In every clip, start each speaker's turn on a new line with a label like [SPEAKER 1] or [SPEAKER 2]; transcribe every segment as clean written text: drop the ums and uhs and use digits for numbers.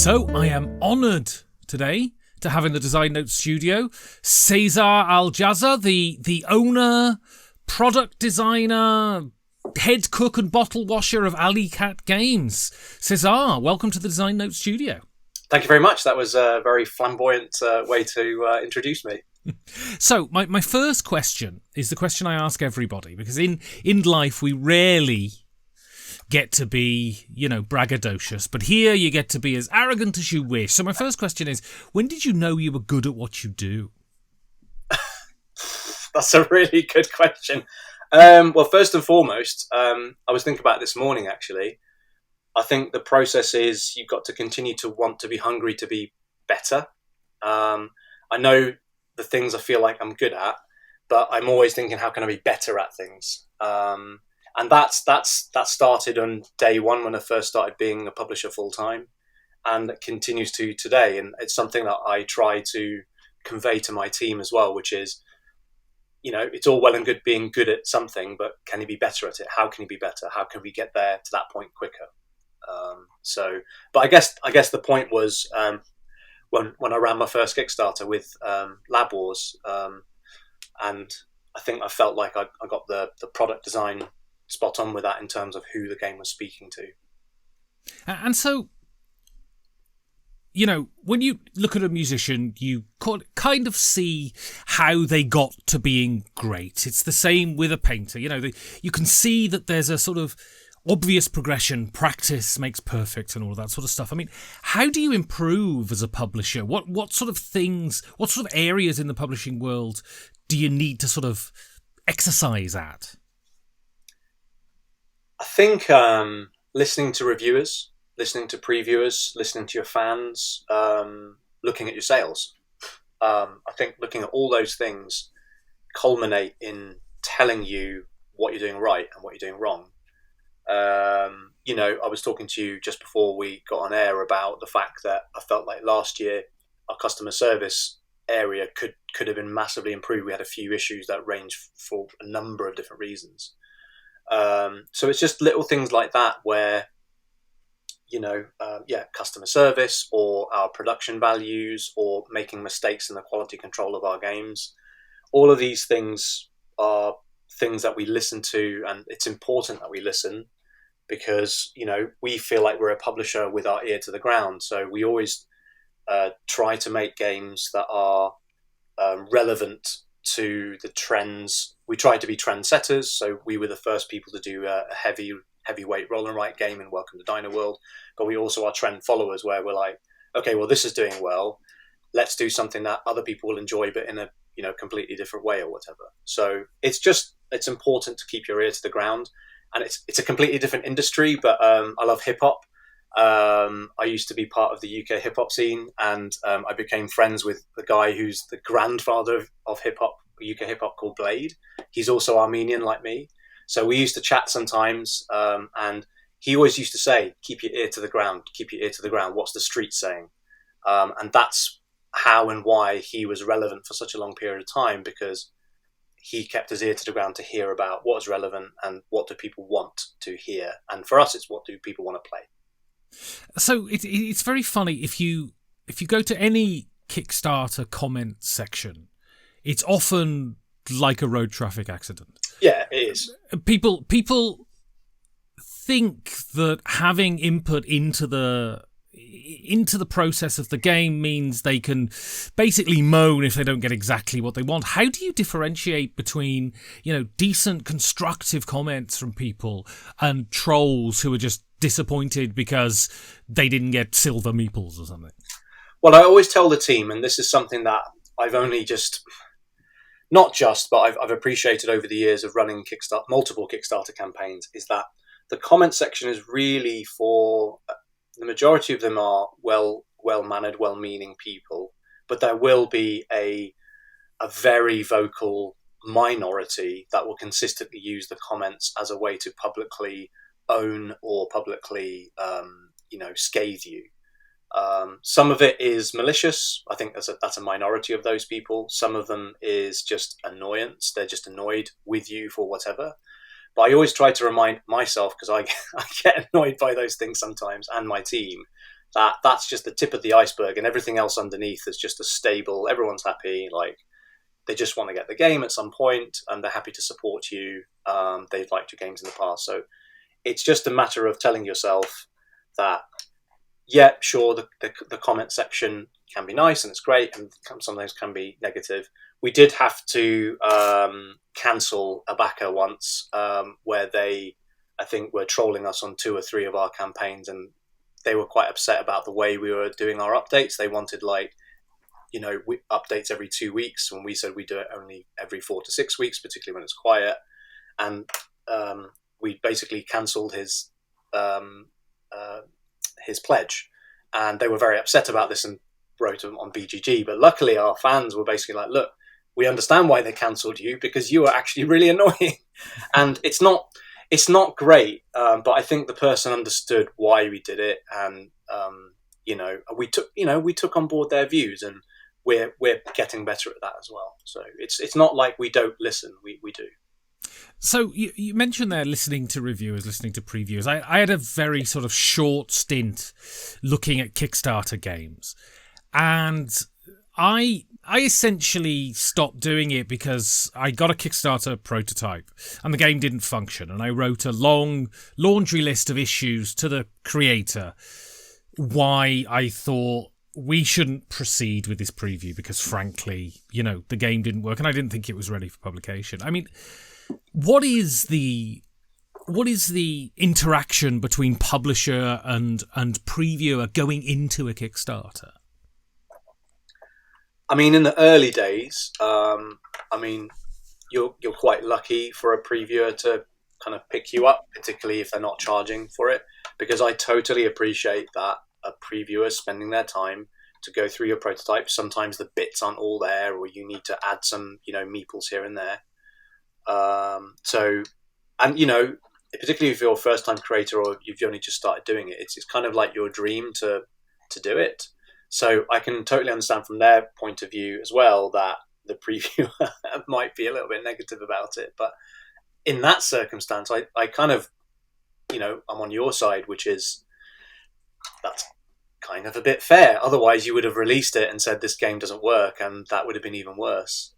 [SPEAKER 1] So I am honoured today to have in the Design Notes studio Caezar Al-Jassar, the owner, product designer, head cook and bottle washer of Alley Cat Games. Caezar, welcome to the Design Notes studio.
[SPEAKER 2] Thank you very much. That was a very flamboyant way to introduce me.
[SPEAKER 1] So my first question is the question I ask everybody, because in life we rarely get to be, braggadocious, but here you get to be as arrogant as you wish. So my first question is, when did you know you were good at what you do?
[SPEAKER 2] That's a really good question. Well, first and foremost, I was thinking about it this morning, actually. I think the process is you've got to continue to want to be hungry to be better. I know the things I feel like I'm good at, but I'm always thinking, how can I be better at things? And that started on day one when I first started being a publisher full time, and it continues to today. And it's something that I try to convey to my team as well, which is, it's all well and good being good at something, but can you be better at it? How can you be better? How can we get there to that point quicker? But I guess the point was when I ran my first Kickstarter with Lab Wars, and I think I felt like I got the product design spot on with that in terms of who the game was speaking to.
[SPEAKER 1] And so, when you look at a musician, you kind of see how they got to being great. It's the same with a painter. You can see that there's a sort of obvious progression, practice makes perfect and all of that sort of stuff. I mean, how do you improve as a publisher? What sort of things, what sort of areas in the publishing world do you need to sort of exercise at?
[SPEAKER 2] I think listening to reviewers, listening to previewers, listening to your fans, looking at your sales. I think looking at all those things culminate in telling you what you're doing right and what you're doing wrong. I was talking to you just before we got on air about the fact that I felt like last year our customer service area could have been massively improved. We had a few issues that ranged for a number of different reasons. So it's just little things like that where, customer service or our production values or making mistakes in the quality control of our games. All of these things are things that we listen to, and it's important that we listen because, we feel like we're a publisher with our ear to the ground. So we always try to make games that are relevant to the trends. We try to be trendsetters. So we were the first people to do a heavyweight roll and write game in Welcome to Dino World. But we also are trend followers where we're like, okay, well, this is doing well. Let's do something that other people will enjoy, but in a completely different way or whatever. So it's important to keep your ear to the ground. And it's a completely different industry, but I love hip hop. I used to be part of the UK hip hop scene, and I became friends with the guy who's the grandfather of hip hop, UK hip hop, called Blade. He's also Armenian like me. So we used to chat sometimes, and he always used to say, keep your ear to the ground, keep your ear to the ground. What's the street saying? And that's how and why he was relevant for such a long period of time, because he kept his ear to the ground to hear about what is relevant and what do people want to hear. And for us, it's what do people want to play.
[SPEAKER 1] So it's very funny if you go to any Kickstarter comment section, it's often like a road traffic accident.
[SPEAKER 2] Yeah, it is.
[SPEAKER 1] People think that having input into the process of the game means they can basically moan if they don't get exactly what they want. How do you differentiate between, decent constructive comments from people and trolls who are just disappointed because they didn't get silver meeples or something?
[SPEAKER 2] Well, I always tell the team, and this is something that I've only I've appreciated over the years of running multiple Kickstarter campaigns, is that the comment section is really for, the majority of them are well-mannered, well-meaning people, but there will be a very vocal minority that will consistently use the comments as a way to publicly own or publicly, scathe you. Some of it is malicious. I think that's a minority of those people. Some of them is just annoyance. They're just annoyed with you for whatever. But I always try to remind myself, because I get annoyed by those things sometimes, and my team, that's just the tip of the iceberg, and everything else underneath is just a stable. Everyone's happy. Like, they just want to get the game at some point, and they're happy to support you. They've liked your games in the past, so it's just a matter of telling yourself that, yeah, sure, the comment section can be nice and it's great, and sometimes can be negative. We did have to cancel a backer once where they, I think, were trolling us on 2 or 3 of our campaigns, and they were quite upset about the way we were doing our updates. They wanted, like, updates every 2 weeks, when we said we do it only every 4 to 6 weeks, particularly when it's quiet. And we basically cancelled his pledge, and they were very upset about this and wrote him on BGG. But luckily, our fans were basically like, "Look, we understand why they cancelled you, because you are actually really annoying." And it's not great, but I think the person understood why we did it, and we took on board their views, and we're getting better at that as well. So it's not like we don't listen; we do.
[SPEAKER 1] So you mentioned there listening to reviewers, listening to previews. I had a very sort of short stint looking at Kickstarter games, and I essentially stopped doing it because I got a Kickstarter prototype and the game didn't function, and I wrote a long laundry list of issues to the creator why I thought we shouldn't proceed with this preview, because frankly, the game didn't work and I didn't think it was ready for publication. I mean, what is the interaction between publisher and previewer going into a Kickstarter?
[SPEAKER 2] I mean, in the early days, you're quite lucky for a previewer to kind of pick you up, particularly if they're not charging for it, because I totally appreciate that a previewer spending their time to go through your prototype. Sometimes the bits aren't all there, or you need to add some, meeples here and there. Particularly if you're a first-time creator or you've only just started doing it, it's kind of like your dream to do it. So I can totally understand from their point of view as well that the previewer might be a little bit negative about it. But in that circumstance, I kind of, I'm on your side, which is that's kind of a bit fair. Otherwise, you would have released it and said this game doesn't work, and that would have been even worse.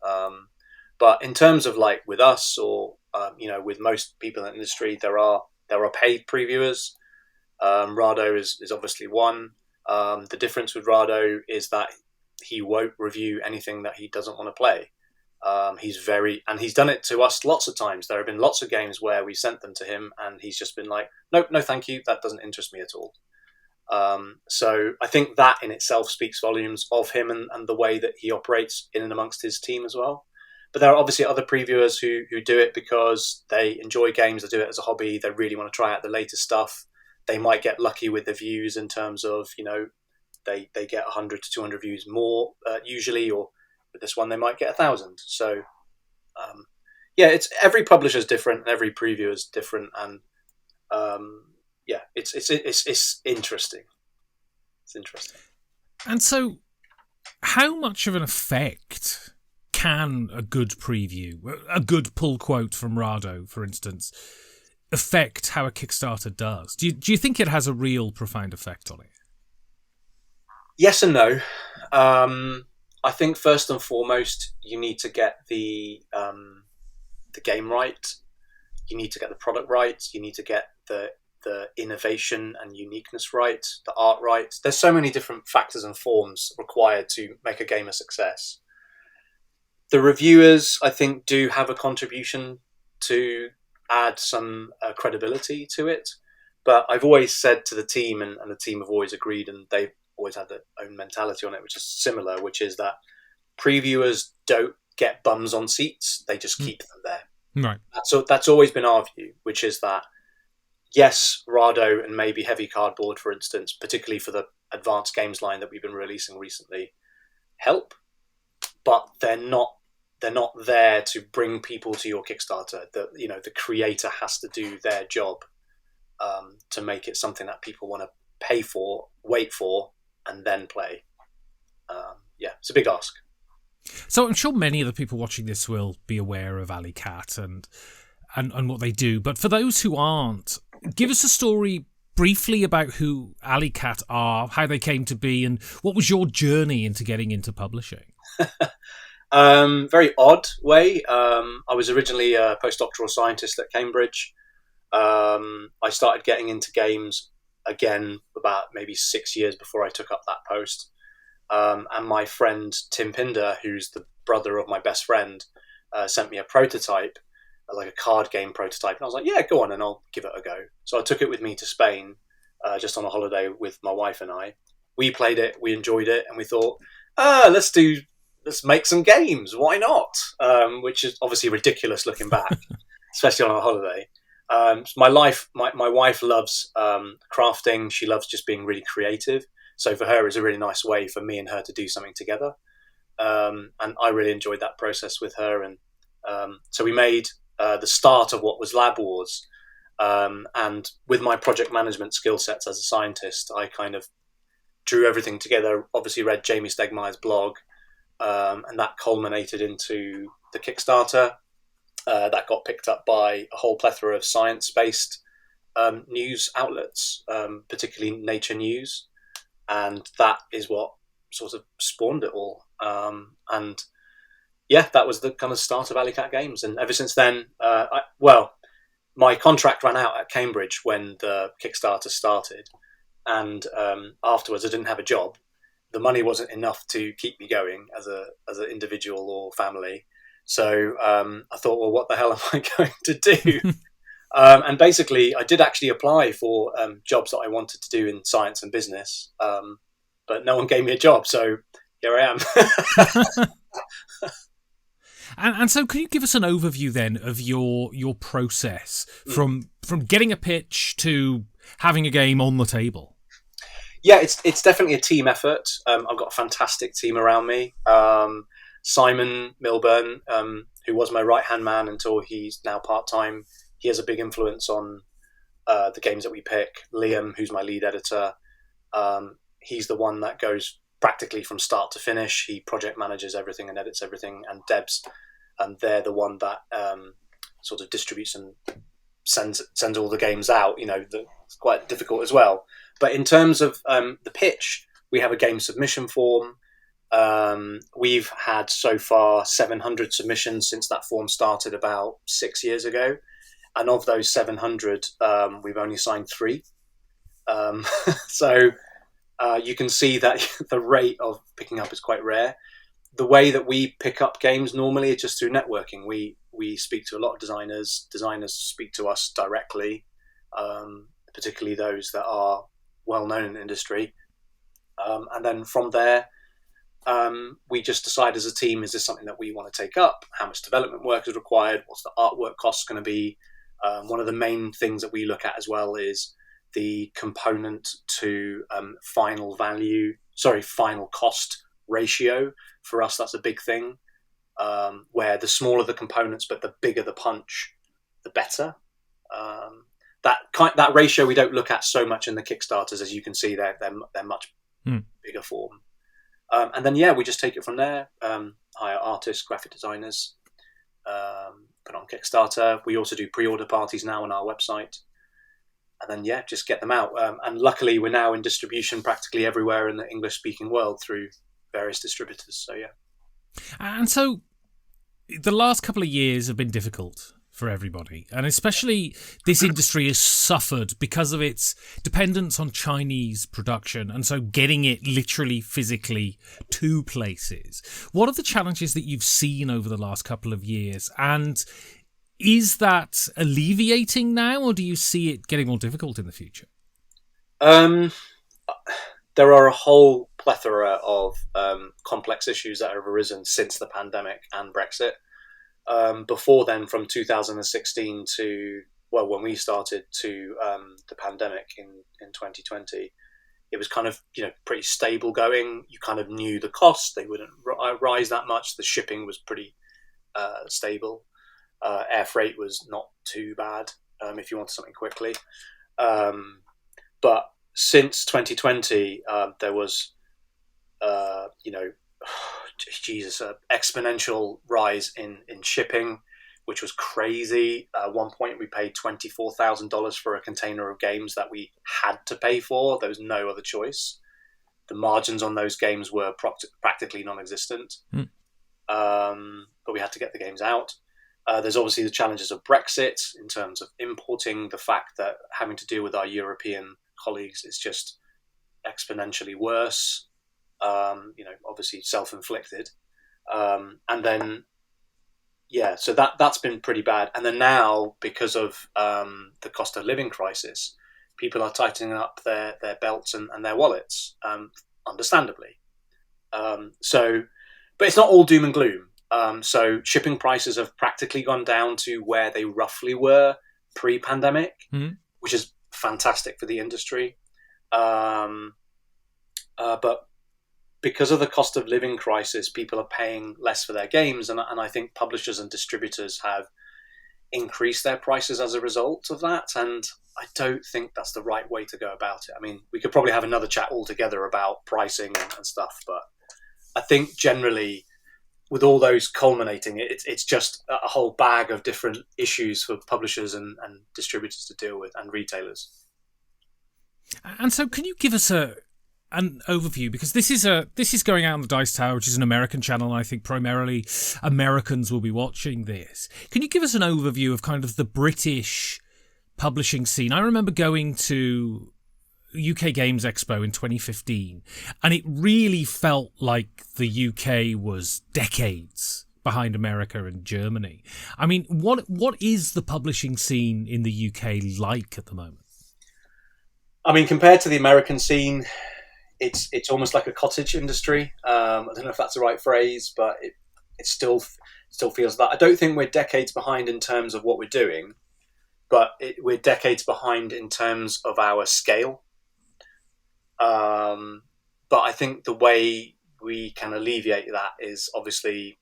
[SPEAKER 2] But in terms of, like, with us or with most people in the industry, there are paid previewers. Rado is obviously one. The difference with Rado is that he won't review anything that he doesn't want to play. He's done it to us lots of times. There have been lots of games where we sent them to him and he's just been like, nope, no thank you, that doesn't interest me at all. So I think that in itself speaks volumes of him and the way that he operates in and amongst his team as well. But there are obviously other previewers who do it because they enjoy games, they do it as a hobby, they really want to try out the latest stuff. They might get lucky with the views in terms of, they get 100 to 200 views more usually, or with this one they might get 1,000. So it's every publisher is different and every preview is different, and it's interesting. It's interesting.
[SPEAKER 1] And so, how much of an effect can a good preview, a good pull quote from Rado, for instance, affect how a Kickstarter does? Do you think it has a real profound effect on it?
[SPEAKER 2] Yes and no. I think first and foremost, you need to get the game right. You need to get the product right. You need to get the innovation and uniqueness right, the art right. There's so many different factors and forms required to make a game a success. The reviewers, I think, do have a contribution to add some credibility to it. But I've always said to the team, and the team have always agreed, and they've always had their own mentality on it, which is similar, which is that previewers don't get bums on seats. They just keep them there.
[SPEAKER 1] Right.
[SPEAKER 2] So that's always been our view, which is that, yes, Rado and maybe Heavy Cardboard, for instance, particularly for the advanced games line that we've been releasing recently, help, but they're not there to bring people to your Kickstarter. The creator has to do their job to make it something that people want to pay for, wait for, and then play. It's a big ask.
[SPEAKER 1] So I'm sure many of the people watching this will be aware of Alley Cat and what they do. But for those who aren't, give us a story briefly about who Alleycat are, how they came to be, and what was your journey into getting into publishing?
[SPEAKER 2] Very odd way. I was originally a postdoctoral scientist at Cambridge. I started getting into games again about maybe 6 years before I took up that post. And my friend Tim Pinder, who's the brother of my best friend, sent me a prototype, like a card game prototype. And I was like, yeah, go on, and I'll give it a go. So I took it with me to Spain, just on a holiday with my wife and I. We played it, we enjoyed it, and we thought, let's make some games. Why not? Which is obviously ridiculous looking back, especially on a holiday. My wife loves crafting. She loves just being really creative. So for her, it's a really nice way for me and her to do something together. And I really enjoyed that process with her. And so we made the start of what was Lab Wars. And with my project management skill sets as a scientist, I kind of drew everything together. Obviously read Jamie Stegmaier's blog, and that culminated into the Kickstarter. That got picked up by a whole plethora of science-based news outlets, particularly Nature News. And that is what sort of spawned it all. And yeah, that was the kind of start of Alleycat Games. And ever since then, my contract ran out at Cambridge when the Kickstarter started. And afterwards, I didn't have a job. The money wasn't enough to keep me going as an individual or family. So I thought, well, what the hell am I going to do? And basically, I did actually apply for jobs that I wanted to do in science and business, but no one gave me a job. So here I am.
[SPEAKER 1] And so can you give us an overview then of your process from getting a pitch to having a game on the table?
[SPEAKER 2] Yeah, it's definitely a team effort. I've got a fantastic team around me. Simon Milburn, who was my right-hand man until he's now part-time, he has a big influence on the games that we pick. Liam, who's my lead editor, he's the one that goes practically from start to finish. He project manages everything and edits everything. And Debs, they're the one that sort of distributes and sends all the games out. It's quite difficult as well. But in terms of the pitch, we have a game submission form. We've had so far 700 submissions since that form started about 6 years ago. And of those 700, we've only signed 3. So you can see that the rate of picking up is quite rare. The way that we pick up games normally is just through networking. We speak to a lot of designers. Designers speak to us directly, particularly those that are well known in the industry. And then from there, we just decide as a team, is this something that we want to take up? How much development work is required? What's the artwork cost going to be? One of the main things that we look at as well is the component to final cost ratio. For us, that's a big thing, where the smaller the components, but the bigger the punch, the better. That ratio we don't look at so much in the Kickstarters. As you can see, they're much bigger form. And then, we just take it from there, hire artists, graphic designers, put it on Kickstarter. We also do pre-order parties now on our website. And then, just get them out. And luckily, we're now in distribution practically everywhere in the English-speaking world through various distributors. So, yeah.
[SPEAKER 1] And so the last couple of years have been difficult for everybody. And especially this industry has suffered because of its dependence on Chinese production. And so getting it literally physically to places. What are the challenges that you've seen over the last couple of years? And is that alleviating now, or do you see it getting more difficult in the future?
[SPEAKER 2] There are a whole plethora of complex issues that have arisen since the pandemic and Brexit. Before then, from 2016 to, when we started, to the pandemic in 2020, it was kind of, pretty stable going. You kind of knew the costs. They wouldn't rise that much. The shipping was pretty stable. Air freight was not too bad if you wanted something quickly. But since 2020, there was, exponential rise in shipping. which was crazy. At one point, we paid $24,000 for a container of games that we had to pay for. There was no other choice. The margins on those games were practically non-existent, but we had to get the games out. There's obviously the challenges of Brexit in terms of importing, the fact that having to deal with our European colleagues is just exponentially worse, obviously self-inflicted. And then, so that's been pretty bad. And then now, because of the cost of living crisis, people are tightening up their belts and their wallets, understandably. But it's not all doom and gloom. So shipping prices have practically gone down to where they roughly were pre-pandemic, which is fantastic for the industry. But because of the cost of living crisis, people are paying less for their games, and I think publishers and distributors have increased their prices as a result of that, and I don't think that's the right way to go about it. I mean, we could probably have another chat altogether about pricing and stuff, but I think generally, with all those culminating, it's just a whole bag of different issues for publishers and distributors to deal with, and retailers.
[SPEAKER 1] And so can you give us an overview, because this is going out on the Dice Tower, which is an American channel, and I think primarily Americans will be watching this. Can you give us an overview of kind of the British publishing scene? I remember going to UK Games Expo in 2015, and it really felt like the UK was decades behind America and Germany. I mean, what is the publishing scene in the UK like at the moment?
[SPEAKER 2] I mean, compared to the American scene, it's almost like a cottage industry. I don't know if that's the right phrase, but it still feels that. I don't think we're decades behind in terms of what we're doing, but we're decades behind in terms of our scale. But I think the way we can alleviate that is obviously,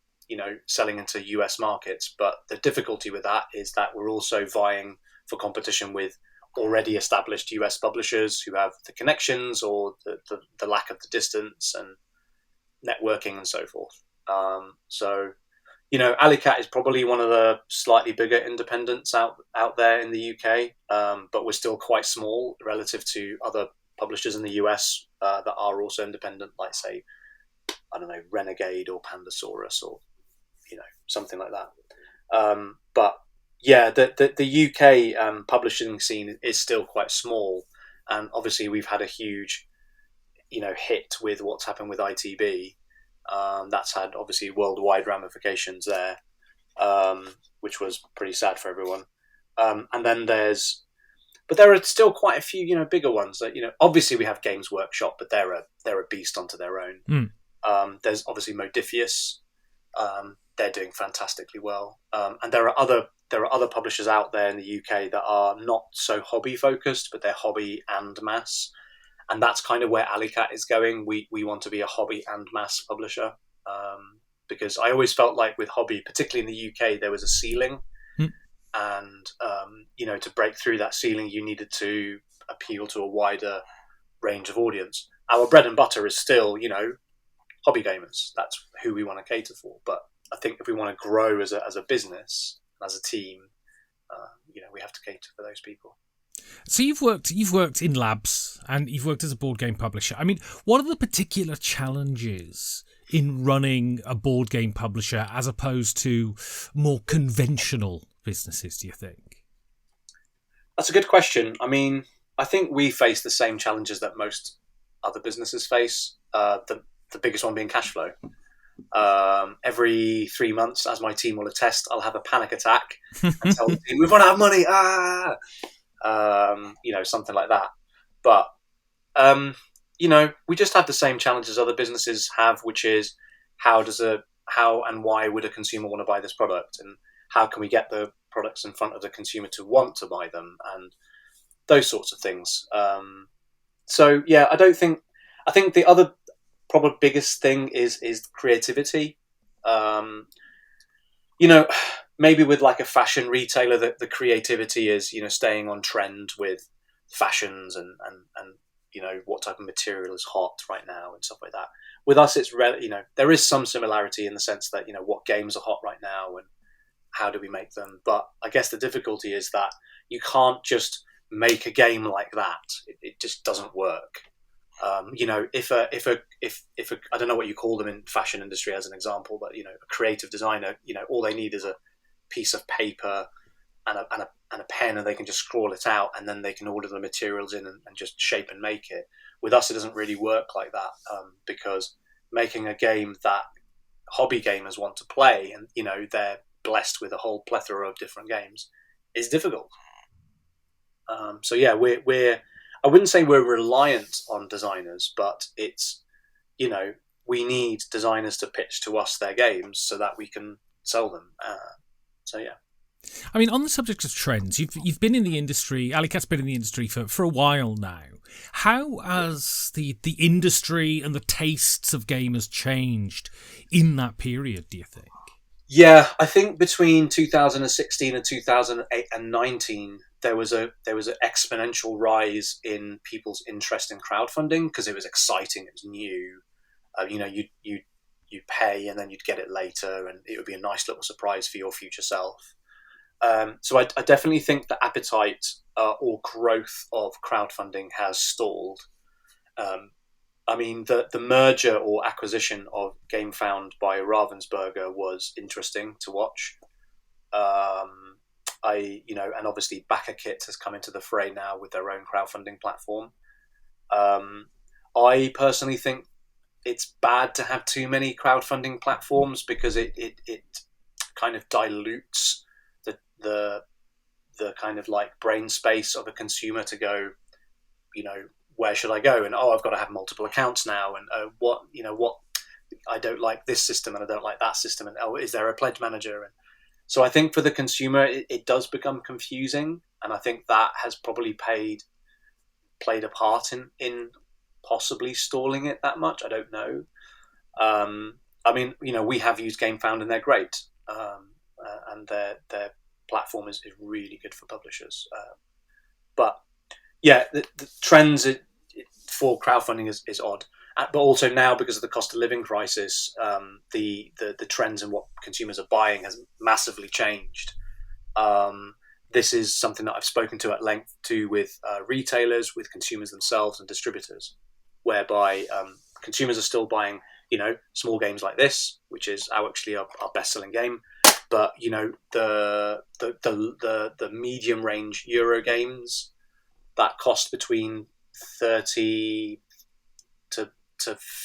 [SPEAKER 2] selling into US markets. But the difficulty with that is that we're also vying for competition with already established US publishers who have the connections or the lack of the distance and networking and so forth. Alicat is probably one of the slightly bigger independents out there in the UK, but we're still quite small relative to other publishers in the US that are also independent, like, say, I don't know, Renegade or Pandasaurus or, something like that. But yeah, the UK publishing scene is still quite small, and obviously we've had a huge, hit with what's happened with ITB. That's had obviously worldwide ramifications there, which was pretty sad for everyone. And then there are still quite a few, bigger ones that, obviously we have Games Workshop, but they're a beast onto their own. There's obviously Modifius. They're doing fantastically well. And there are other publishers out there in the UK that are not so hobby focused, but they're hobby and mass. And that's kind of where Alicat is going. We want to be a hobby and mass publisher. Because I always felt like with hobby, particularly in the UK, there was a ceiling. And, to break through that ceiling, you needed to appeal to a wider range of audience. Our bread and butter is still, hobby gamers. That's who we want to cater for. But I think if we want to grow as a business, as a team, we have to cater for those people.
[SPEAKER 1] So you've worked in labs and you've worked as a board game publisher. I mean, what are the particular challenges in running a board game publisher as opposed to more conventional businesses, do you think?
[SPEAKER 2] That's a good question. I mean, I think we face the same challenges that most other businesses face. The biggest one being cash flow. Every 3 months, as my team will attest, I'll have a panic attack and tell the team, we've run out of money. Something like that. But, we just have the same challenges other businesses have, which is how and why would a consumer want to buy this product? And how can we get the products in front of the consumer to want to buy them? And those sorts of things. I think the other probably biggest thing is creativity. Maybe with like a fashion retailer, the creativity is, staying on trend with fashions and what type of material is hot right now and stuff like that. With us, it's there is some similarity in the sense that, what games are hot right now and how do we make them? But I guess the difficulty is that you can't just make a game like that. It just doesn't work. If I don't know what you call them in fashion industry as an example, but a creative designer, all they need is a piece of paper and a pen, and they can just scrawl it out, and then they can order the materials in and just shape and make it. With us, it doesn't really work like that, because making a game that hobby gamers want to play, and they're blessed with a whole plethora of different games, is difficult. So yeah, we're I wouldn't say we're reliant on designers, but it's we need designers to pitch to us their games so that we can sell them. So yeah.
[SPEAKER 1] I mean, on the subject of trends, you've been in the industry. Alley Cat's been in the industry for a while now. How has the industry and the tastes of gamers changed in that period, do you think?
[SPEAKER 2] Yeah, I think between 2016 and 2008 and 19, there was an exponential rise in people's interest in crowdfunding because it was exciting, it was new. You'd pay and then you'd get it later, and it would be a nice little surprise for your future self. So I definitely think the appetite or growth of crowdfunding has stalled. I mean, the merger or acquisition of GameFound by Ravensburger was interesting to watch. And obviously BackerKit has come into the fray now with their own crowdfunding platform. I personally think it's bad to have too many crowdfunding platforms because it kind of dilutes the kind of like brain space of a consumer to go, where should I go? And I've got to have multiple accounts now. And what I don't like this system and I don't like that system. And is there a pledge manager? And so I think for the consumer, it does become confusing. And I think that has probably played a part in possibly stalling it that much. I don't know. I mean, we have used GameFound and they're great. And their platform is really good for publishers. But yeah, the trends for crowdfunding is odd. But also now, because of the cost of living crisis, the trends in what consumers are buying has massively changed. This is something that I've spoken to at length with retailers, with consumers themselves and distributors, whereby consumers are still buying, small games like this, which is actually our best-selling game. But the medium range Euro games that cost between $30 to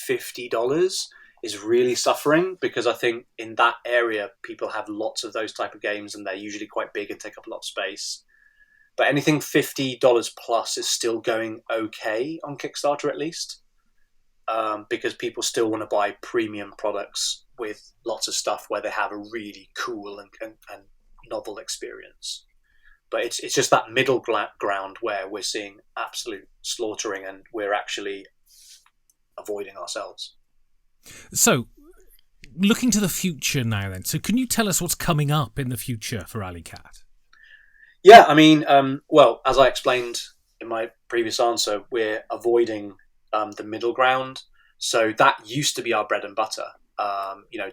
[SPEAKER 2] $50 is really suffering, because I think in that area people have lots of those type of games and they're usually quite big and take up a lot of space. But anything $50 plus is still going okay on Kickstarter, at least, because people still want to buy premium products with lots of stuff where they have a really cool and novel experience. But it's just that middle ground where we're seeing absolute slaughtering and we're actually avoiding ourselves.
[SPEAKER 1] So, looking to the future now then, so can you tell us what's coming up in the future for Alley Cat?
[SPEAKER 2] Yeah, I mean, well, as I explained in my previous answer, we're avoiding the middle ground. So that used to be our bread and butter.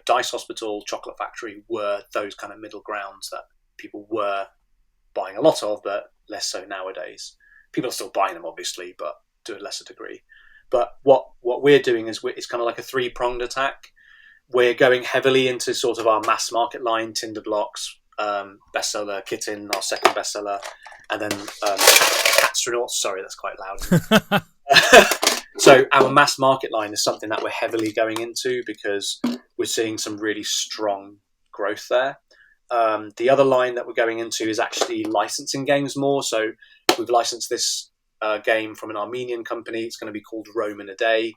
[SPEAKER 2] Dice Hospital, Chocolate Factory were those kind of middle grounds that people were buying a lot of, but less so nowadays. People are still buying them, obviously, but to a lesser degree. But what we're doing is it's kind of like a three-pronged attack. We're going heavily into sort of our mass market line, Tinder Blocks, bestseller, Kitten, our second bestseller, and then Catstronauts. Sorry, that's quite loud. So our mass market line is something that we're heavily going into because we're seeing some really strong growth there. The other line that we're going into is actually licensing games more. So we've licensed this game from an Armenian company. It's going to be called Rome in a Day.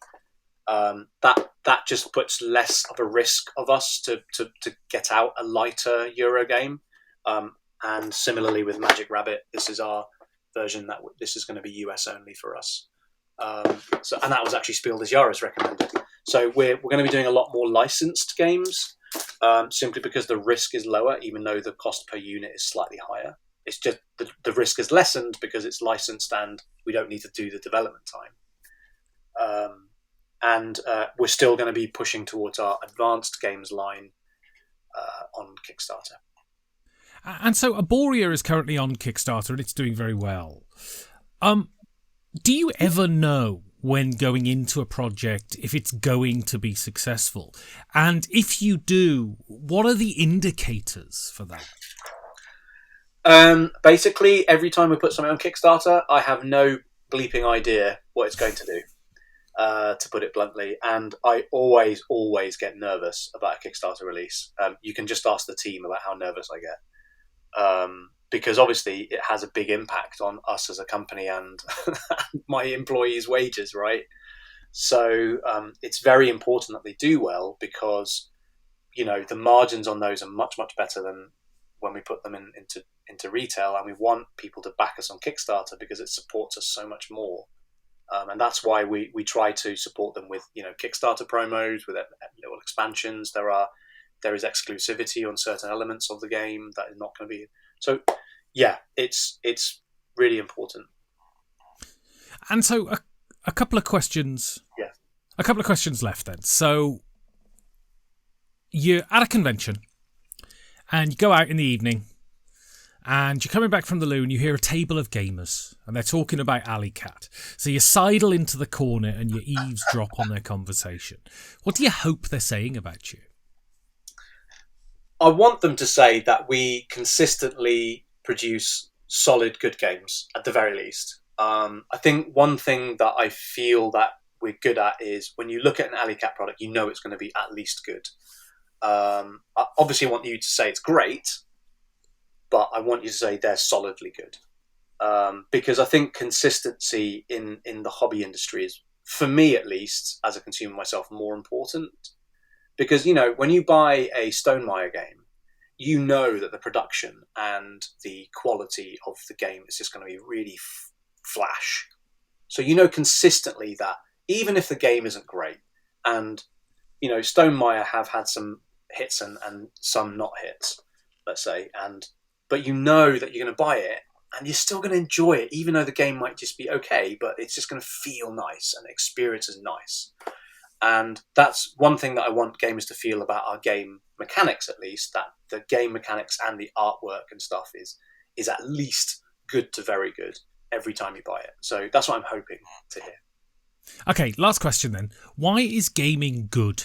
[SPEAKER 2] That just puts less of a risk of us to get out a lighter Euro game. And similarly with Magic Rabbit, this is our version this is going to be US only for us. And that was actually Spiel des Jahres recommended. So we're going to be doing a lot more licensed games, simply because the risk is lower, even though the cost per unit is slightly higher. It's just the risk is lessened because it's licensed and we don't need to do the development time. And we're still going to be pushing towards our advanced games line on Kickstarter.
[SPEAKER 1] And so Arborea is currently on Kickstarter and it's doing very well. Do you ever know when going into a project if it's going to be successful? And if you do, what are the indicators for that?
[SPEAKER 2] Basically, every time we put something on Kickstarter, I have no bleeping idea what it's going to do, to put it bluntly. And I always get nervous about a Kickstarter release. You can just ask the team about how nervous I get. Because obviously it has a big impact on us as a company and my employees' wages, right? So it's very important that they do well because, the margins on those are much, much better than when we put them into retail, and we want people to back us on Kickstarter because it supports us so much more. And that's why we try to support them with, Kickstarter promos, with little expansions. There is exclusivity on certain elements of the game that is not going to be. So, yeah, it's really important.
[SPEAKER 1] And so a couple of questions.
[SPEAKER 2] Yeah.
[SPEAKER 1] A couple of questions left then. So you're at a convention and you go out in the evening and you're coming back from the loo and you hear a table of gamers and they're talking about Alley Cat. So you sidle into the corner and you eavesdrop on their conversation. What do you hope they're saying about you?
[SPEAKER 2] I want them to say that we consistently produce solid, good games, at the very least. I think one thing that I feel that we're good at is when you look at an Alley Cat product, it's going to be at least good. I obviously want you to say it's great, but I want you to say they're solidly good. Because I think consistency in the hobby industry is, for me at least, as a consumer myself, more important. Because, when you buy a Stonemaier game, that the production and the quality of the game is just going to be really flash. So consistently that even if the game isn't great, and, Stonemaier have had some hits and some not hits, let's say, but that you're going to buy it and you're still going to enjoy it, even though the game might just be okay, but it's just going to feel nice and the experience is nice. And that's one thing that I want gamers to feel about our game mechanics, at least, that the game mechanics and the artwork and stuff is at least good to very good every time you buy it. So that's what I'm hoping to hear.
[SPEAKER 1] Okay, last question then. Why is gaming good?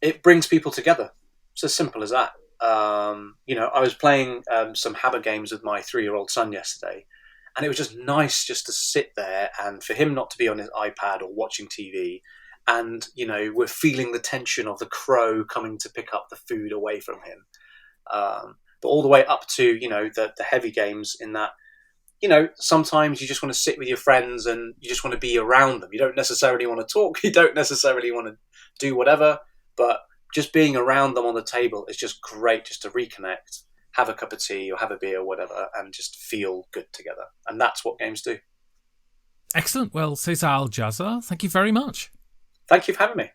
[SPEAKER 2] It brings people together. It's as simple as that. I was playing some Habba games with my 3-year-old son yesterday, and it was just nice just to sit there and for him not to be on his iPad or watching TV. And, we're feeling the tension of the crow coming to pick up the food away from him. But all the way up to, the heavy games in that, sometimes you just want to sit with your friends and you just want to be around them. You don't necessarily want to talk. You don't necessarily want to do whatever. But just being around them on the table is just great just to reconnect, have a cup of tea or have a beer or whatever, and just feel good together. And that's what games do.
[SPEAKER 1] Excellent. Well, Caezar Al-Jassar, thank you very much.
[SPEAKER 2] Thank you for having me.